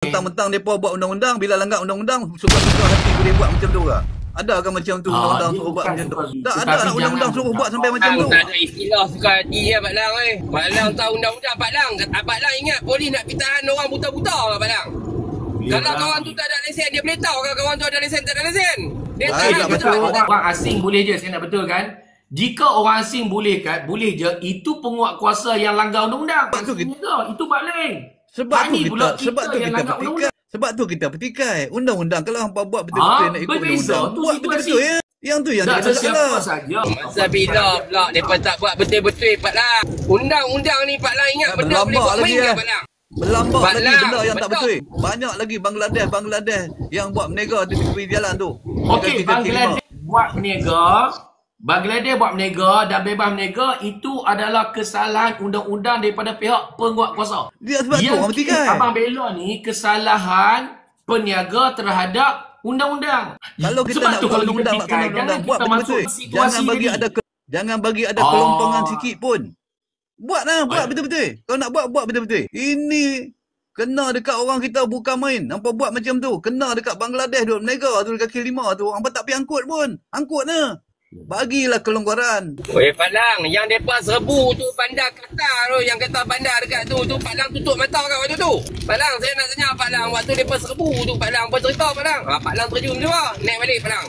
Mentang-mentang mereka buat undang-undang, bila langgar undang-undang, suka-suka hati boleh buat macam tu ke? Ada ke macam tu undang-undang suruh buat macam tu? Tak ada nak undang-undang suruh buat sampai macam tu. Tak ada istilah suka hati ya Pak Lang Pak Lang tahu undang-undang Pak Lang. Pak Lang ingat polis nak pergi tahan orang buta-buta ke Pak Lang? Kalau kawan tu tak ada lesen, dia boleh tahu kalau kawan tu ada lesen tak ada lesen. Dia tak betul. Orang asing boleh je, saya nak betul kan? Jika orang asing boleh kan, boleh je, itu penguat kuasa yang langgar undang-undang. Itu baling. Sebab tu kita petikai. Undang-undang kalau hampa buat betul-betul nak ikut undang-undang, buat betul-betul ya. Yang tu yang kita salah. Masa bila pula mereka tak buat betul-betul Pak Lang. Undang-undang ni Pak Lang ingat benda boleh buat main ke Pak Lang? Berlambak lagi benda yang tak betul. Banyak lagi Bangladesh yang buat menega di tepi jalan tu. Okey, Bangladesh buat menega dan bebas menega itu adalah kesalahan undang-undang daripada pihak penguat kuasa. Dia sebab tu orang petikai. Abang bela ni kesalahan peniaga terhadap undang-undang. Kalau kita nak buat undang-undang, buat betul-betul. Jangan bagi ada kelompongan sikit pun. Buatlah, buat betul-betul. Kalau nak buat betul-betul. Ini kena dekat orang kita bukan main. Nampak buat macam tu. Kena dekat Bangladesh duduk menega tu, kaki lima tu. Hampa tak pergi angkut pun. Angkut lah. Bagilah kelonggaran. Oi Pak Lang, yang depa serbu tu bandar Qatar tu, yang kata bandar dekat tu Pak Lang tutup mata kat waktu tu. Pak Lang, saya nak tanya Pak Lang, waktu depa serbu tu Pak Lang, apa cerita Pak Lang? Pak Lang terjun juga, naik balik Pak Lang.